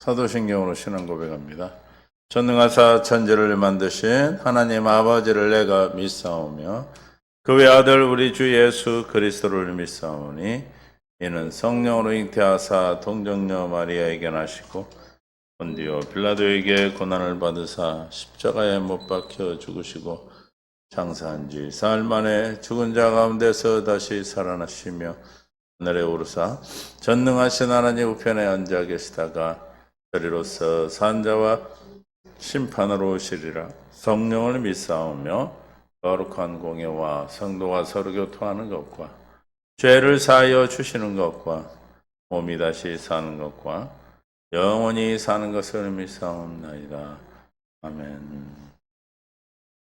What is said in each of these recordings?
사도신경으로 신앙 고백합니다. 전능하사 천지를 만드신 하나님 아버지를 내가 믿사오며 그 외 아들 우리 주 예수 그리스도를 믿사오니 이는 성령으로 잉태하사 동정녀 마리아에게 나시고 본디오 빌라도에게 고난을 받으사 십자가에 못 박혀 죽으시고 장사한 지 사흘 만에 죽은 자 가운데서 다시 살아나시며 하늘에 오르사 전능하신 하나님 우편에 앉아 계시다가 저리로서 산자와 심판으로 오시리라. 성령을 믿사오며 거룩한 공예와 성도가 서로 교통하는 것과 죄를 사하여 주시는 것과 몸이 다시 사는 것과 영원히 사는 것을 믿사옵나이다. 아멘.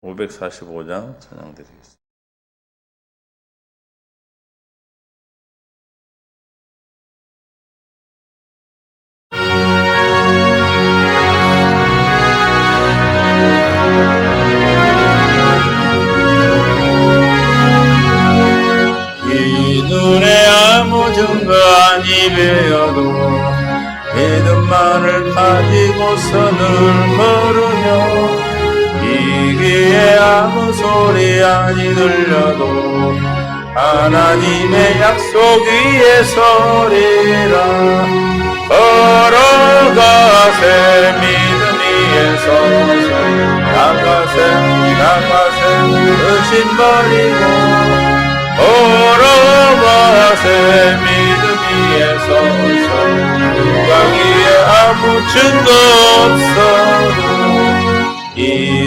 545장 찬양드리겠습니다. 아무 증거 아니 배어도 믿음만을 가지고서 늘 걸으며 이 귀에 아무 소리 아니 들려도 하나님의 약속 위에 서리라. 걸어가세 믿음 위에 서서 나가세 의심 버리고 걸어가세 믿음 위에 서서 누가 위에 아무 증거 없어도 이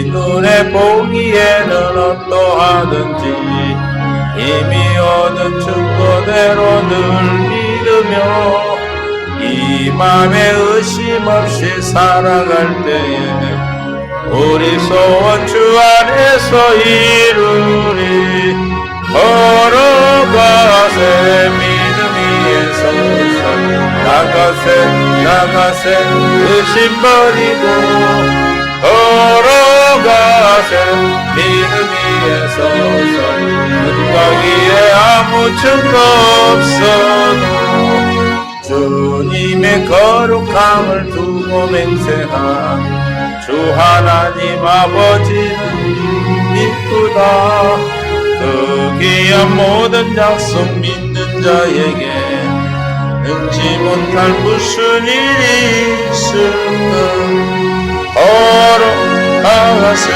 눈에 보기에는 어떠하든지 이미 얻은 증거대로 늘 믿으며 이 맘에 의심 없이 살아갈 때에 우리 소원 주 안에서 이루리. 걸어가세 믿음 위에 서서 나가세 의심 버리고 걸어가세 믿음 위에 서서 누가 위에 아무 증거 없어도 주님의 거룩함을 두고 맹세한 주 하나님 아버지는 이쁘다. 그 귀한 모든 약속 믿는 자에게 능지 못할 무슨 일이 있을까. 걸어가세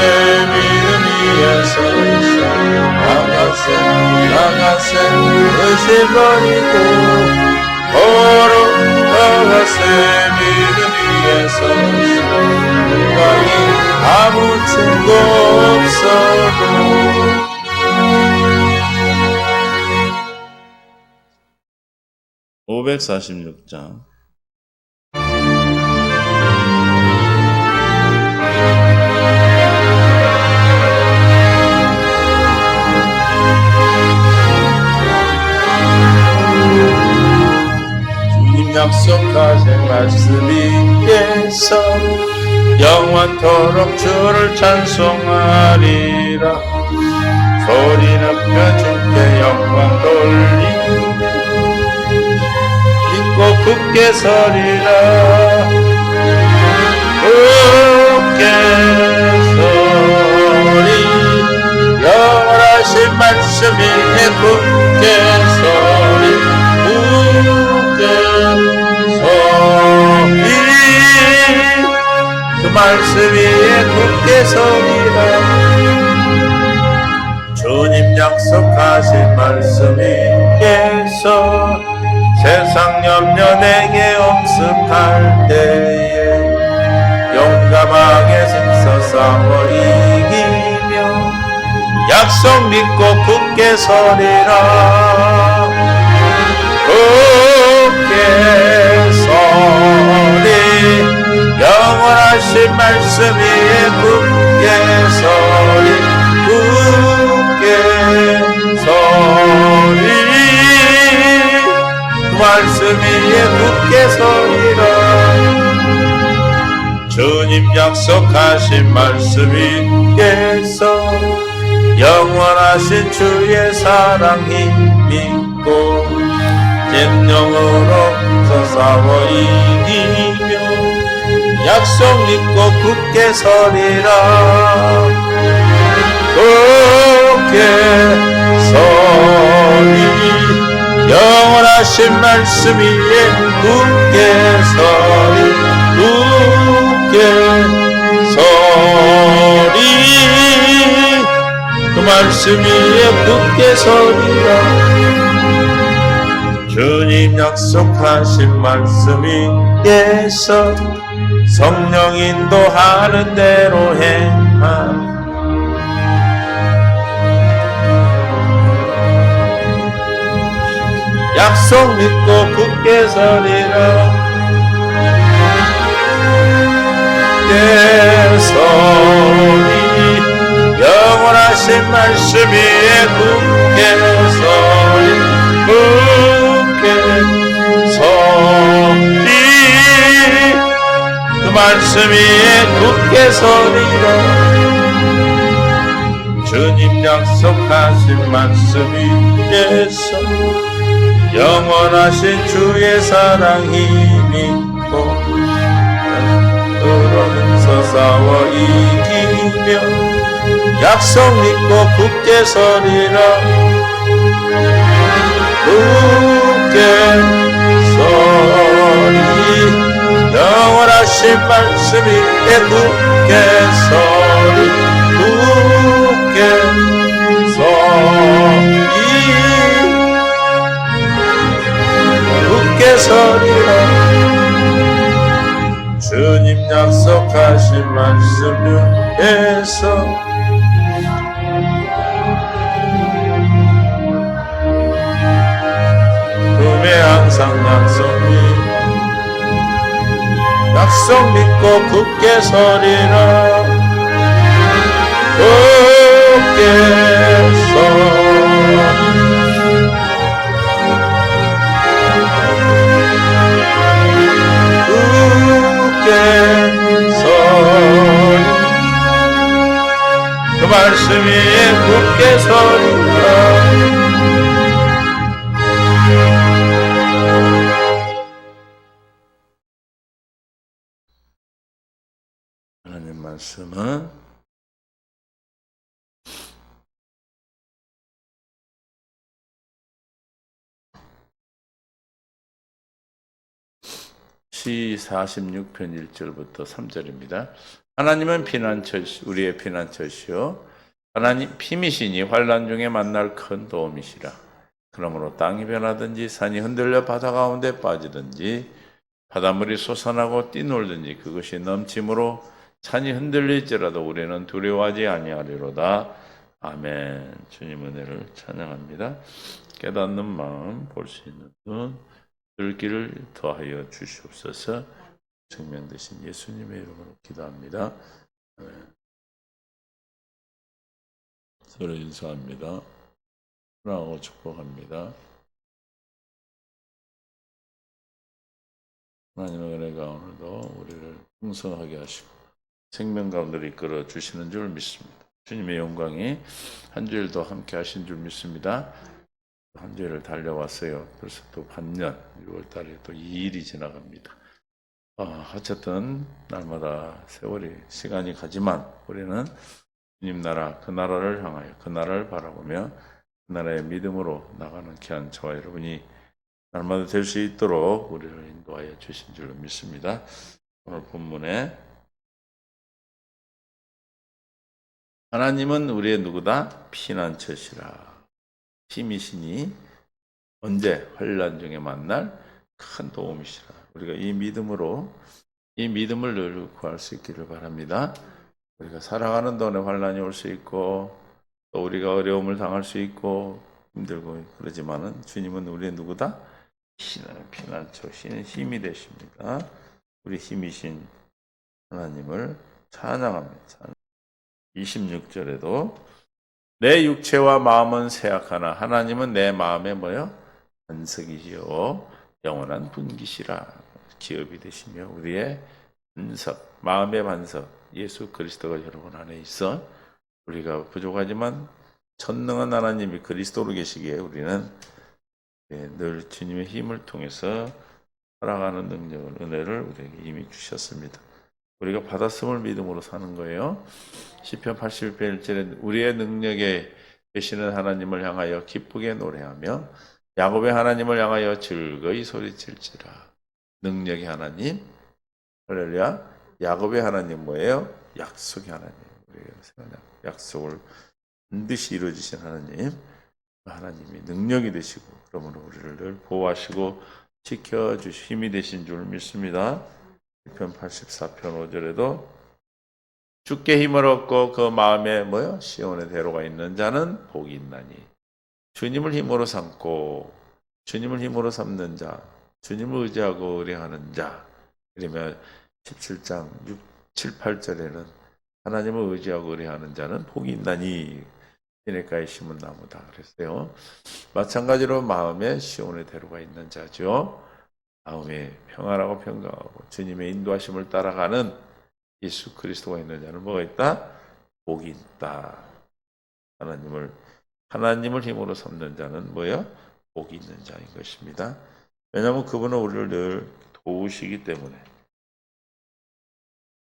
믿음 위에 서서 나가세 의심 버리고 걸어가세 믿음 위에 서서 누가 아무 증거 없어도. (546장) 주님 약속하신 말씀 위에서 영원토록 주를 찬송하리라. 소리 높여 주께 영광 돌리며 믿고 굳게 서리라. 굳게 서리 영원하신 말씀 위에 굳게 서리. 굳게 서리 그 말씀 위에 굳게 서리라. 주님 약속하신 말씀 위에서 세상 염려 내게 엄습할 때에 용감하게 힘써 싸워 이기며 약속 믿고 굳게 서리라. 굳게 서리 영원하신 말씀 위에 굳게 서리. 서리 그 말씀 위에 굳게 서리라. 주님 약속하신 말씀 위에서 영원하신 주의 사랑 힘입고 진정으로 싸워 이기며 약속 믿고 굳게 서리라. 굳게 서리 영원하신 말씀 위에 굳게 서리 굳게 서리 그 말씀 위에 굳게 서리라. 주님 약속하신 말씀 위에서 성령 인도하는 대로 행한 약속 믿고 굳게 서리라. 굳게 서리 영원하신 말씀 위에 굳게 서리 굳게 서리 그 말씀 위에 굳게 서리라. 주님 약속하신 말씀 위에서 영원하신 주의 사랑 힘있고 뚫어서 싸워 이기며 약속 믿고 굳게 서리라. 굳게 서리 영원하신 말씀 위에 굳게 서리 굳게 서리 굳게 서리라. 주님 약속하신 말씀 위에서 꿈에 항상 약속 믿고 굳게 서리라. 굳게 서리 굳게 서리 그 말씀 위에 굳게 서리라. 하나님 말씀은 시 46편 1절부터 3절입니다. 하나님은 우리의 피난처시요 하나님 힘이시니 환난 중에 만날 큰 도움이시라. 그러므로 땅이 변하든지 산이 흔들려 바다 가운데 빠지든지 바닷물이 솟아나고 뛰놀든지 그것이 넘침으로 산이 흔들릴지라도 우리는 두려워하지 아니하리로다. 아멘. 주님 은혜를 찬양합니다. 깨닫는 마음, 볼 수 있는 눈, 들기를 더하여 주시옵소서. 증명되신 예수님의 이름으로 기도합니다. 서로 인사합니다. 사랑하고 축복합니다. 하나님의 은혜가 오늘도 우리를 풍성하게 하시고 생명 가운데로 이끌어 주시는 줄 믿습니다. 주님의 영광이 한 주일도 함께 하신 줄 믿습니다. 한 주일을 달려왔어요. 벌써 또 반년, 6월 달에 또 2일이 지나갑니다. 어쨌든 날마다 세월이 시간이 가지만 우리는 주님 나라, 그 나라를 향하여 그 나라를 바라보며 그 나라의 믿음으로 나가는 귀한 저와 여러분이 날마다 될 수 있도록 우리를 인도하여 주신 줄 믿습니다. 오늘 본문에 하나님은 우리의 누구다? 피난처시라. 힘이시니 언제 환난 중에 만날 큰 도움이시라. 우리가 이 믿음을 늘 구할 수 있기를 바랍니다. 우리가 살아가는 동안에 환난이 올 수 있고 또 우리가 어려움을 당할 수 있고 힘들고 그러지만은 주님은 우리의 누구다? 피난처시는 힘이 되십니다. 우리 힘이신 하나님을 찬양합니다. 26절에도 내 육체와 마음은 쇠약하나 하나님은 내 마음에 반석이시요 영원한 분기시라. 기업이 되시며 우리의 반석, 마음의 반석 예수 그리스도가 여러분 안에 있어 우리가 부족하지만 전능한 하나님이 그리스도로 계시기에 우리는 늘 주님의 힘을 통해서 살아가는 능력을, 은혜를 우리에게 이미 주셨습니다. 우리가 받았음을 믿음으로 사는 거예요. 시편 81편 1절에 우리의 능력에 계시는 하나님을 향하여 기쁘게 노래하며 야곱의 하나님을 향하여 즐거이 소리칠지라. 능력의 하나님, 할렐루야. 야곱의 하나님 뭐예요? 약속의 하나님. 우리가 약속을 반드시 이루어주신 하나님. 하나님이 능력이 되시고 그러므로 우리를 늘 보호하시고 지켜주시 힘이 되신 줄 믿습니다. 1편 84편 5절에도 주께 힘을 얻고 그 마음에 뭐요? 시온의 대로가 있는 자는 복이 있나니. 주님을 힘으로 삼고 주님을 힘으로 삼는 자, 주님을 의지하고 의뢰하는 자. 그러면 17장 6, 7, 8절에는 하나님을 의지하고 의뢰하는 자는 복이 있나니 시냇가에 심은 나무다 그랬어요. 마찬가지로 마음에 시온의 대로가 있는 자죠. 마음에 평안하고 평강하고 주님의 인도하심을 따라가는 예수 그리스도가 있는 자는 뭐가 있다? 복이 있다. 하나님을 힘으로 삼는 자는 뭐야? 복이 있는 자인 것입니다. 왜냐하면 그분은 우리를 늘 도우시기 때문에.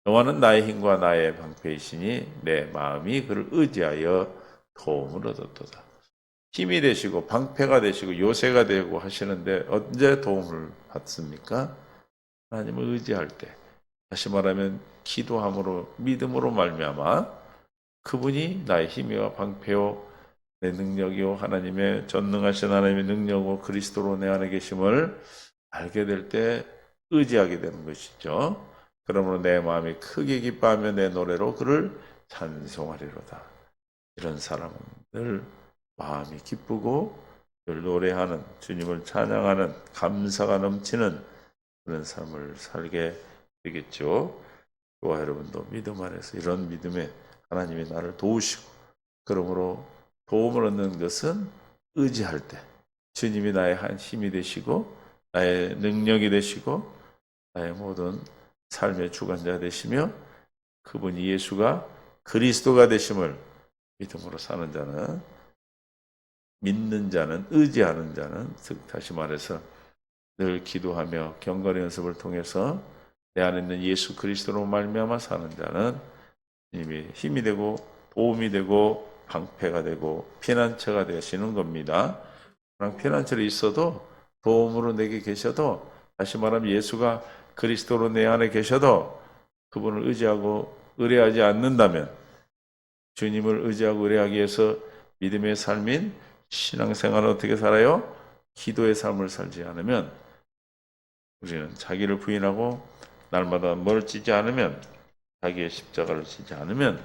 여호와는 나의 힘과 나의 방패이시니 내 마음이 그를 의지하여 도움을 얻었도다. 힘이 되시고 방패가 되시고 요새가 되고 하시는데 언제 도움을 받습니까? 하나님을 의지할 때. 다시 말하면 기도함으로 믿음으로 말미암아 그분이 나의 힘이와 방패요 내 능력이요 하나님의 전능하신 하나님의 능력으로 그리스도로 내 안에 계심을 알게 될 때 의지하게 되는 것이죠. 그러므로 내 마음이 크게 기뻐하며 내 노래로 그를 찬송하리로다. 이런 사람은 마음이 기쁘고 늘 노래하는 주님을 찬양하는 감사가 넘치는 그런 삶을 살게 되겠죠. 저와 여러분도 믿음 안에서 이런 믿음에 하나님이 나를 도우시고 그러므로 도움을 얻는 것은 의지할 때 주님이 나의 한 힘이 되시고 나의 능력이 되시고 나의 모든 삶의 주관자 되시며 그분이 예수가 그리스도가 되심을 믿음으로 사는 자는 믿는 자는 의지하는 자는 즉 다시 말해서 늘 기도하며 경건의 연습을 통해서 내 안에 있는 예수 그리스도로 말미암아 사는 자는 주님이 힘이 되고 도움이 되고 방패가 되고 피난처가 되시는 겁니다. 그냥 피난처로 있어도 도움으로 내게 계셔도 다시 말하면 예수가 그리스도로 내 안에 계셔도 그분을 의지하고 의뢰하지 않는다면 주님을 의지하고 의뢰하기 위해서 믿음의 삶인 신앙생활을 어떻게 살아요? 기도의 삶을 살지 않으면 우리는 자기를 부인하고 날마다 멀어지지 않으면 자기의 십자가를 지지 않으면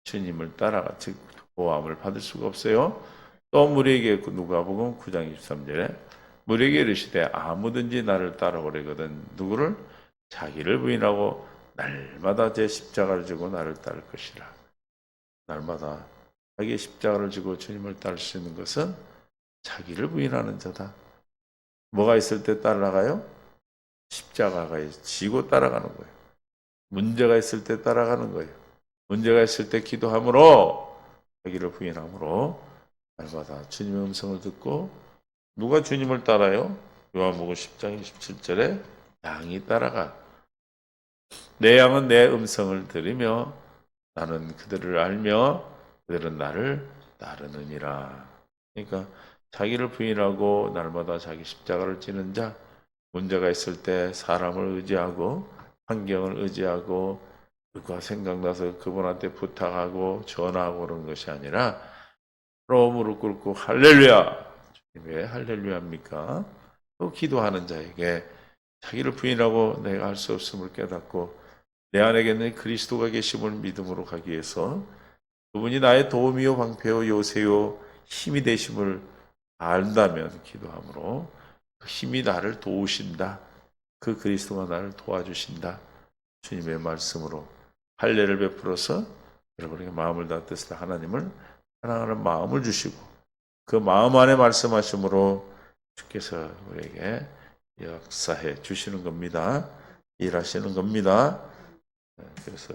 주님을 따라가 즉 보호함을 받을 수가 없어요. 또 무리에게 누가복음 9장 23절에 무리에게 이르시되 아무든지 나를 따라오려거든 누구를 자기를 부인하고 날마다 제 십자가를 지고 나를 따를 것이라. 날마다 자기의 십자가를 지고 주님을 따를 수 있는 것은 자기를 부인하는 자다. 뭐가 있을 때 따라가요? 십자가가 지고 따라가는 거예요. 문제가 있을 때 따라가는 거예요. 문제가 있을 때 기도함으로 자기를 부인함으로 날마다 주님의 음성을 듣고 누가 주님을 따라요? 요한복음 10장 27절에 양이 따라가. 내 양은 내 음성을 들으며 나는 그들을 알며 그들은 나를 따르느니라. 그러니까 자기를 부인하고 날마다 자기 십자가를 지는 자, 문제가 있을 때 사람을 의지하고 환경을 의지하고 그가 생각나서 그분한테 부탁하고 전화하고 그런 것이 아니라 바로 무릎 꿇고 할렐루야. 왜 할렐루야입니까? 또 기도하는 자에게 자기를 부인하고 내가 할 수 없음을 깨닫고 내 안에게는 그리스도가 계심을 믿음으로 가기 위해서 그분이 나의 도움이요 방패요 요새요 힘이 되심을 안다면 기도함으로 그 힘이 나를 도우신다. 그 그리스도가 나를 도와주신다. 주님의 말씀으로 할례를 베풀어서 여러분에게 마음을 다 뜻을 하나님을 사랑하는 마음을 주시고 그 마음 안에 말씀하심으로 주께서 우리에게 역사해 주시는 겁니다. 일하시는 겁니다. 그래서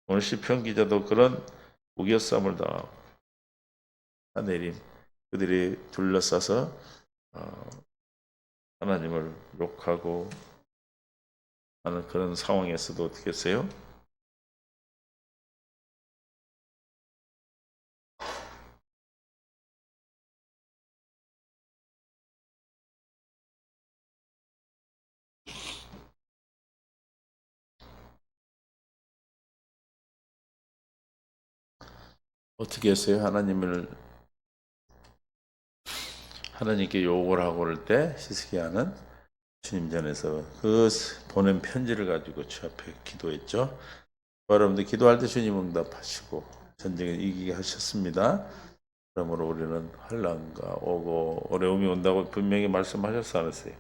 오늘 시편 기자도 그런 우겨쌈을 당하고 하내림 그들이 둘러싸서 하나님을 욕하고 하는 그런 상황에서도 어떻게 했어요? 어떻게 했어요? 하나님께 욕을 하고 그럴 때 히스기야는 주님 전에서 그 보낸 편지를 가지고 주 앞에 기도했죠. 여러분들 기도할 때 주님 응답하시고 전쟁에 이기게 하셨습니다. 그러므로 우리는 환난과 오고 어려움이 온다고 분명히 말씀하셨어 안 했어요?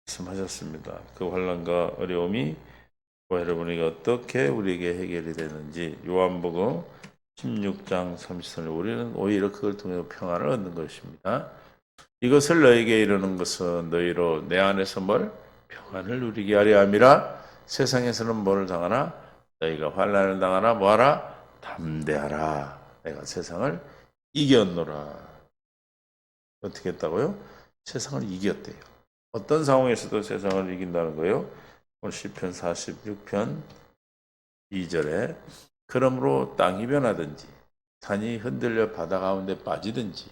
말씀하셨습니다. 그 환난과 어려움이 여러분에게 어떻게 우리에게 해결이 되는지 요한복음 16장 30절에 우리는 오히려 그걸 통해 평안을 얻는 것입니다. 이것을 너에게 이르는 것은 너희로 내 안에서 뭘 평안을 누리게 하려 함이라. 세상에서는 뭐를 당하나 너희가 환난을 당하나 뭐하라 담대하라. 내가 세상을 이겼노라. 어떻게 했다고요? 세상을 이겼대요. 어떤 상황에서도 세상을 이긴다는 거예요. 오늘 시편 46편 2절에 그러므로 땅이 변하든지 산이 흔들려 바다 가운데 빠지든지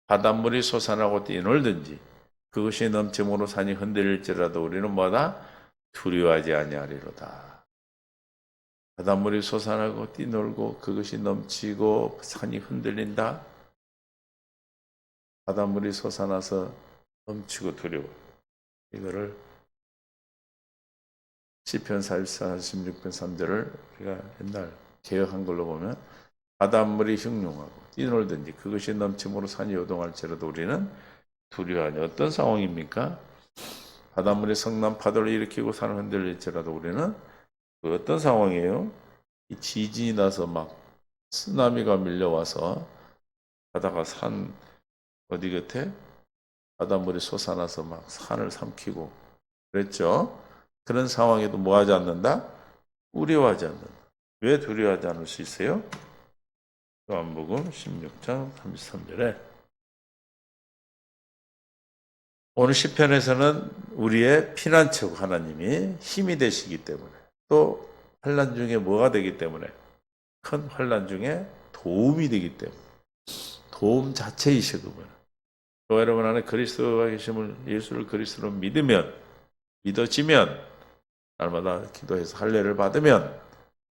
바닷물이 솟아나고 뛰놀든지 그것이 넘침으로 산이 흔들릴지라도 우리는 뭐다? 두려워하지 아니하리로다. 바닷물이 솟아나고 뛰놀고 그것이 넘치고 산이 흔들린다. 바닷물이 솟아나서 넘치고 두려워. 이거를 시편 44, 46편 3절을 우리가 옛날 개혁한 걸로 보면 바닷물이 흉흉하고 뛰놀든지 그것이 넘침으로 산이 요동할지라도 우리는 두려워하니 어떤 상황입니까? 바닷물이 성난 파도를 일으키고 산을 흔들릴지라도 우리는 그 어떤 상황이에요? 이 지진이 나서 막 쓰나미가 밀려와서 바다가 산 어디 곁에 바닷물이 솟아나서 막 산을 삼키고 그랬죠. 그런 상황에도 뭐 하지 않는다? 두려워하지 않는다. 왜 두려워하지 않을 수 있어요? 요한복음 16장 33절에 오늘 시편에서는 우리의 피난처고 하나님이 힘이 되시기 때문에 또 환난 중에 뭐가 되기 때문에 큰 환난 중에 도움이 되기 때문에 도움 자체이셔 그분. 또 여러분 안에 그리스도가 계심을 예수를 그리스도로 믿어지면 날마다 기도해서 할례를 받으면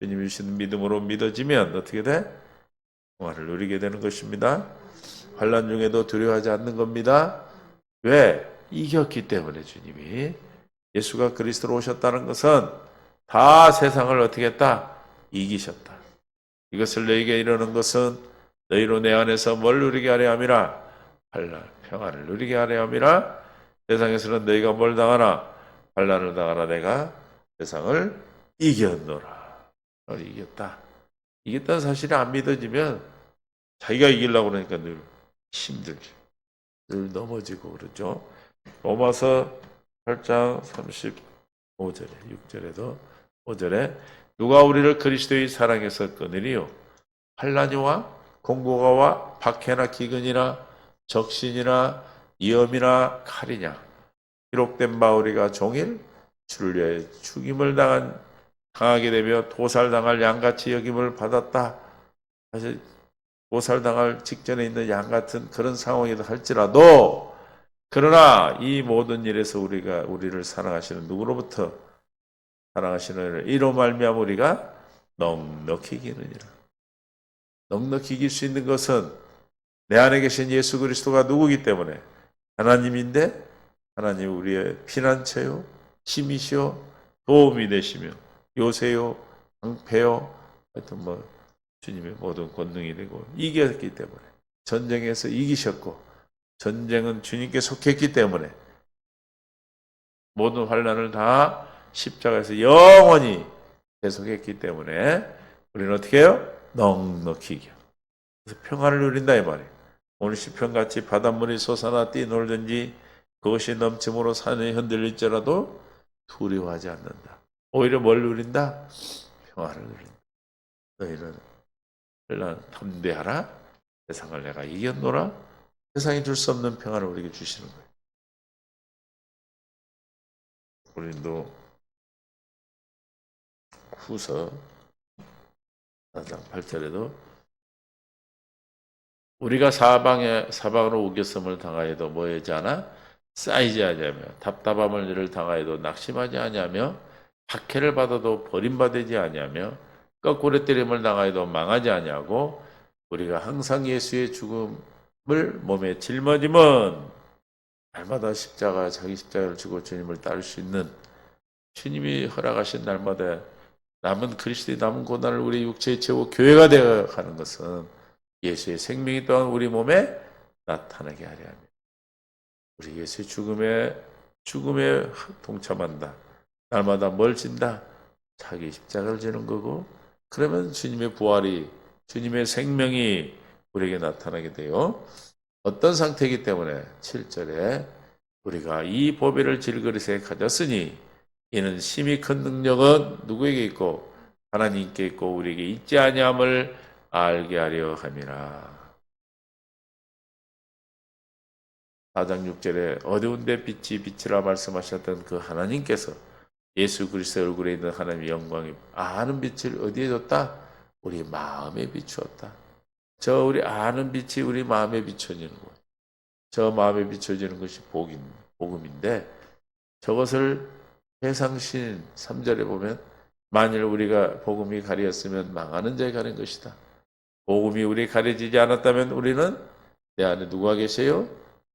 주님이 주시는 믿음으로 믿어지면 어떻게 돼? 평화를 누리게 되는 것입니다. 환난 중에도 두려워하지 않는 겁니다. 왜? 이겼기 때문에 주님이 예수가 그리스도로 오셨다는 것은 다 세상을 어떻게 했다? 이기셨다. 이것을 너에게 이르는 것은 너희로 내 안에서 뭘 누리게 하려 함이라? 환난, 평화를 누리게 하려 함이라. 세상에서는 너희가 뭘 당하나? 환난을 당하나 내가 세상을 이겼노라. 너를 이겼다. 이겼다는 사실이 안 믿어지면 자기가 이기려고 그러니까 늘 힘들죠. 늘 넘어지고 그러죠. 로마서 8장 35절에 6절에도 5절에 누가 우리를 그리스도의 사랑에서 끊으리요? 환난이와 공고가 와 박해나 기근이나 적신이나 위험이나 칼이냐? 기록된 바 우리가 종일 주를 위하여 죽임을 당하게 되며 도살당할 양같이 여김을 받았다. 사실 도살당할 직전에 있는 양같은 그런 상황이다 할지라도 그러나 이 모든 일에서 우리를 사랑하시는 누구로부터 사랑하시는 이로 말미암아 우리가 넉넉히 이기느니라. 넉넉히 이길 수 있는 것은 내 안에 계신 예수 그리스도가 누구기 때문에 하나님인데 하나님 우리의 피난처요 힘이시요 도움이 되시며 요새요 방패요 하여튼 뭐 주님의 모든 권능이 되고 이겼기 때문에 전쟁에서 이기셨고 전쟁은 주님께 속했기 때문에 모든 환난을 다 십자가에서 영원히 계속했기 때문에 우리는 어떻게 해요? 넉넉히 이겨. 그래서 평안을 누린다 이 말이에요. 오늘 시편같이 바닷물이 솟아나 뛰놀든지 그것이 넘침으로 산이 흔들릴지라도 두려워하지 않는다. 오히려 뭘 누린다? 평안을 누린다. 너희는 환난 담대하라. 세상을 내가 이겼노라. 세상이 줄 수 없는 평안을 우리에게 주시는 거예요. 우리도 후서 4장 8절에도 우리가 사방으로 우겨섬을 당하여도 뭐하지 않아? 쌓이지 아니하며 답답함을 이를 당하여도 낙심하지 아니하며 박해를 받아도 버림받지 아니하며 거꾸로 때림을 당하여도 망하지 아니하고 우리가 항상 예수의 죽음을 몸에 짊어지면 날마다 자기 십자가를 지고 주님을 따를 수 있는 주님이 허락하신 날마다 남은 그리스도의 남은 고난을 우리 육체에 채우고 교회가 되어 가는 것은 예수의 생명이 또한 우리 몸에 나타나게 하려 합니다. 우리 예수의 죽음에 동참한다. 날마다 뭘 진다? 자기 십자가를 지는 거고, 그러면 주님의 부활이, 주님의 생명이 우리에게 나타나게 돼요. 어떤 상태이기 때문에 7절에 우리가 이 보배를 질그릇에 가졌으니 이는 심히 큰 능력은 누구에게 있고 하나님께 있고 우리에게 있지 아니함을 알게 하려 함이라. 4장 6절에 어두운 데 빛이 빛이라 말씀하셨던 그 하나님께서 예수 그리스도의 얼굴에 있는 하나님의 영광이 아는 빛을 어디에 줬다? 우리 마음에 비추었다. 저 우리 아는 빛이 우리 마음에 비춰지는 거예요. 저 마음에 비춰지는 것이 복음인데 저것을 세상신 3절에 보면 만일 우리가 복음이 가렸으면 망하는 자에 가린 것이다. 복음이 우리 가려지지 않았다면 우리는 내 안에 누가 계세요?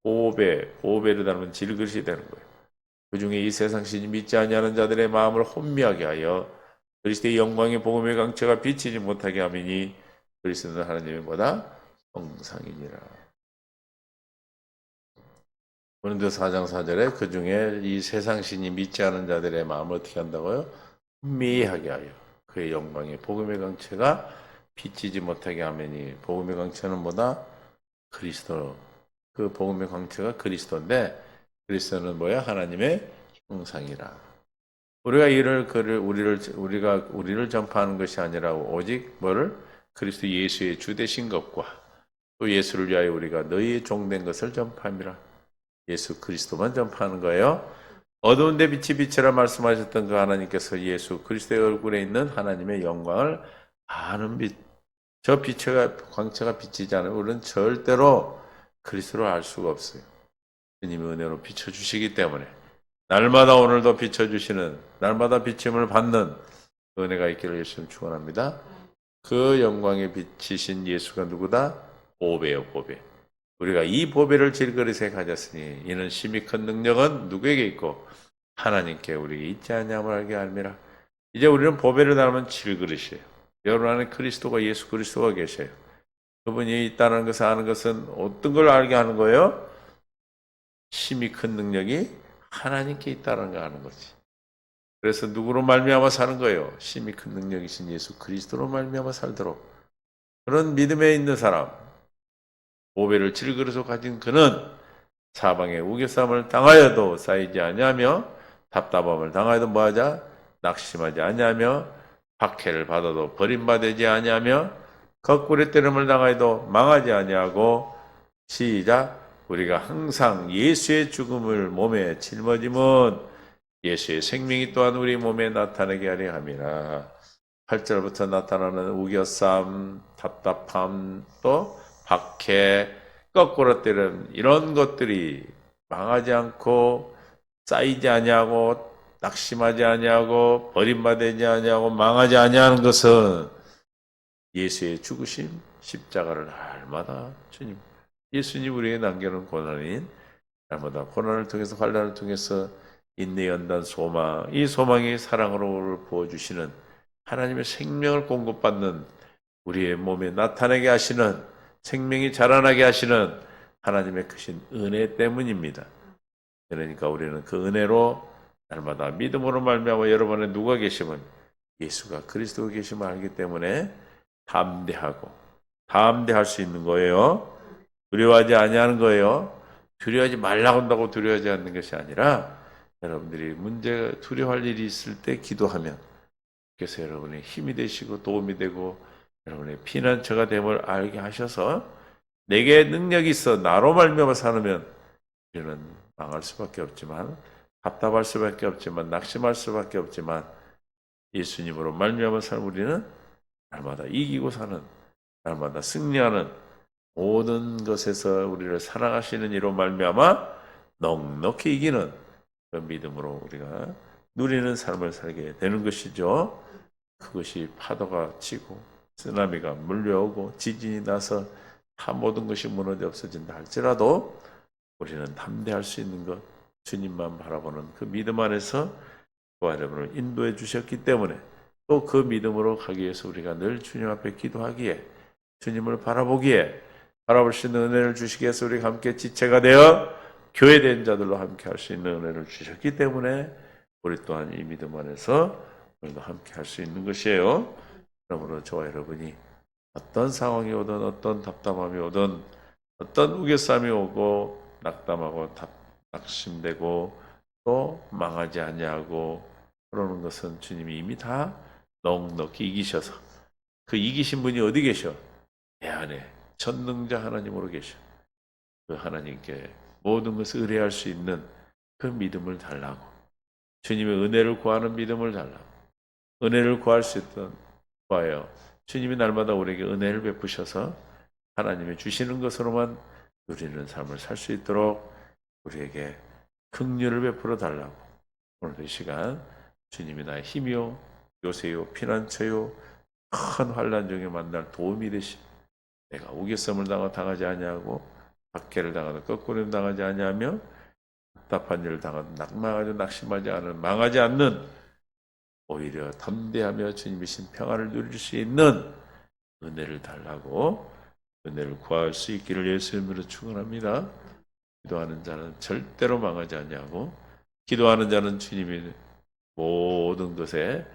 보배를 닮은 질그릇이 되는 거예요. 그 중에 이 세상 신이 믿지 아니하는 자들의 마음을 혼미하게 하여 그리스도의 영광의 복음의 강체가 비치지 못하게 하미니 그리스도는 하나님의 뭐다? 형상이니라. 고린도서 4장 4절에 그 중에 이 세상 신이 믿지 않은 자들의 마음을 어떻게 한다고요? 혼미하게 하여 그의 영광의 복음의 강체가 비치지 못하게 하미니 복음의 강체는 뭐다? 그리스도. 그 복음의 강체가 그리스도인데 그리스도는 뭐야? 하나님의 형상이라. 우리가 우리를 전파하는 것이 아니라 오직 뭐를? 그리스도 예수의 주 되신 것과 또 예수를 위하여 우리가 너희의 종된 것을 전파함이라. 예수 그리스도만 전파하는 거예요. 어두운 데 빛이 빛이라 말씀하셨던 그 하나님께서 예수 그리스도의 얼굴에 있는 하나님의 영광을 아는 빛. 저 광채가 비치지 않으면 우리는 절대로 그리스도를 알 수가 없어요. 주님의 은혜로 비춰주시기 때문에 날마다 오늘도 비춰주시는 날마다 비침을 받는 그 은혜가 있기를 예수님 축원합니다. 그 영광에 비치신 예수가 누구다? 보배요 보배. 우리가 이 보배를 질그릇에 가졌으니 이는 심히 큰 능력은 누구에게 있고 하나님께 우리에게 있지 아니함을 알게 알미라. 이제 우리는 보배를 닮은 질그릇이에요. 여러분 안에 그리스도가 예수 그리스도가 계셔요. 그분이 있다는 것을 아는 것은 어떤 걸 알게 하는 거예요? 심히 큰 능력이 하나님께 있다는 걸 아는 거지. 그래서 누구로 말미암아 사는 거예요? 심히 큰 능력이신 예수 그리스도로 말미암아 살도록. 그런 믿음에 있는 사람, 보배를 질그릇으로 가진 그는 사방에 우겨쌈을 당하여도 쌓이지 아니하며 답답함을 당하여도 뭐하자? 낙심하지 아니하며 박해를 받아도 버림받지 아니하며 거꾸로 때림을 당하여도 망하지 아니하고 시작 우리가 항상 예수의 죽음을 몸에 짊어지면 예수의 생명이 또한 우리 몸에 나타나게 하려 함이라. 8절부터 나타나는 우겨쌈, 답답함, 또 박해, 거꾸로 때림 이런 것들이 망하지 않고 쌓이지 아니하고 낙심하지 아니하고 버림받지 아니하고 망하지 아니하는 것은 예수의 죽으심 십자가를 날마다 예수님 우리에게 남겨놓은 고난인 날마다 고난을 통해서 환난을 통해서 인내 연단 소망 이 소망이 사랑으로 부어주시는 하나님의 생명을 공급받는 우리의 몸에 나타나게 하시는 생명이 자라나게 하시는 하나님의 크신 은혜 때문입니다. 그러니까 우리는 그 은혜로 날마다 믿음으로 말미암아 여러분 안에 누가 계시면 예수가 그리스도가 계심을 알기 때문에 담대할 수 있는 거예요. 두려워하지 아니하는 거예요. 두려워하지 말라고 한다고 두려워하지 않는 것이 아니라 여러분들이 두려워할 일이 있을 때 기도하면 그래서 여러분의 힘이 되시고 도움이 되고 여러분의 피난처가 됨을 알게 하셔서 내게 능력이 있어 나로 말미암아 살면 우리는 망할 수밖에 없지만 답답할 수밖에 없지만 낙심할 수밖에 없지만 예수님으로 말미암아 살 우리는 날마다 이기고 사는, 날마다 승리하는, 모든 것에서 우리를 사랑하시는 이로 말미암아 넉넉히 이기는 그 믿음으로 우리가 누리는 삶을 살게 되는 것이죠. 그것이 파도가 치고 쓰나미가 물려오고 지진이 나서 다 모든 것이 무너져 없어진다 할지라도 우리는 담대할 수 있는 것, 주님만 바라보는 그 믿음 안에서 저와 여러분을 인도해 주셨기 때문에 또 그 믿음으로 가기 위해서 우리가 늘 주님 앞에 기도하기에, 주님을 바라보기에, 바라볼 수 있는 은혜를 주시기 위해서 우리가 함께 지체가 되어 교회된 자들로 함께 할 수 있는 은혜를 주셨기 때문에 우리 또한 이 믿음 안에서 오늘도 함께 할 수 있는 것이에요. 그러므로 저와 여러분이 어떤 상황이 오든, 어떤 답답함이 오든, 어떤 우겨쌈이 오고 낙담하고 낙심되고 또 망하지 아니하고 그러는 것은 주님이 이미 다 넉넉히 이기셔서, 그 이기신 분이 어디 계셔? 내 안에 전능자 하나님으로 계셔. 그 하나님께 모든 것을 의뢰할 수 있는 그 믿음을 달라고, 주님의 은혜를 구하는 믿음을 달라고, 은혜를 구할 수 있던 구하여 주님이 날마다 우리에게 은혜를 베푸셔서 하나님이 주시는 것으로만 누리는 삶을 살 수 있도록 우리에게 긍휼을 베풀어 달라고, 오늘도 이 시간 주님이 나의 힘이요 요새요 피난처요 큰 환난 중에 만날 도움이 되시, 내가 우겨쌈을 당하지 아니하고 박해를 당하도 거꾸림 당하지 아니하며 답답한 일을 당하도 낙심하지 않은, 망하지 않는, 오히려 담대하며 주님이신 평안을 누릴 수 있는 은혜를 달라고, 은혜를 구할 수 있기를 예수 이름으로 축원합니다. 기도하는 자는 절대로 망하지 아니하고, 기도하는 자는 주님이 모든 것에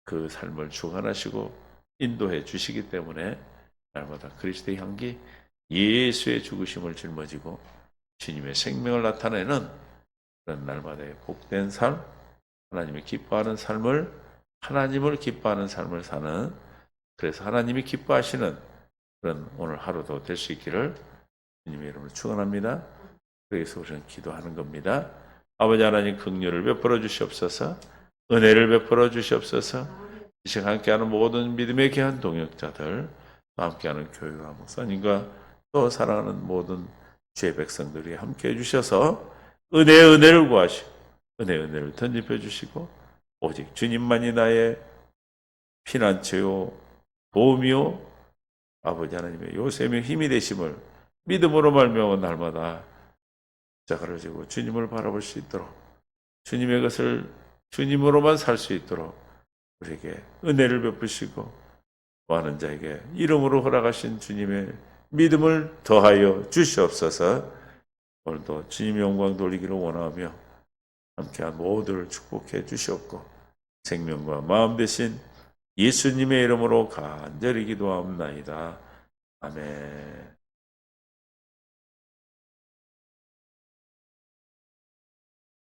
그 삶을 주관하시고 인도해 주시기 때문에 날마다 그리스도의 향기, 예수의 죽으심을 짊어지고 주님의 생명을 나타내는 그런 날마다의 복된 삶, 하나님이 기뻐하는 삶을, 하나님을 기뻐하는 삶을 사는, 그래서 하나님이 기뻐하시는 그런 오늘 하루도 될 수 있기를 주님의 이름으로 축원합니다. 그래서 우리는 기도하는 겁니다. 아버지 하나님, 긍휼을 베풀어 주시옵소서, 은혜를 베풀어 주시옵소서. 이 시간 함께하는 모든 믿음의 귀한 동역자들, 또 함께하는 교회와 목사님과 또 사랑하는 모든 주의 백성들이 함께해 주셔서 은혜를 구하시고 은혜를 던집해 주시고, 오직 주님만이 나의 피난처요 도움이요 아버지 하나님의 요셉의 힘이 되심을 믿음으로 말미암아 날마다 자가를 지고 주님을 바라볼 수 있도록, 주님의 것을 주님으로만 살 수 있도록 우리에게 은혜를 베푸시고, 구하는 자에게 이름으로 허락하신 주님의 믿음을 더하여 주시옵소서. 오늘도 주님의 영광 돌리기를 원하며 함께한 모두를 축복해 주시옵고, 생명과 마음 대신 예수님의 이름으로 간절히 기도하옵나이다. 아멘.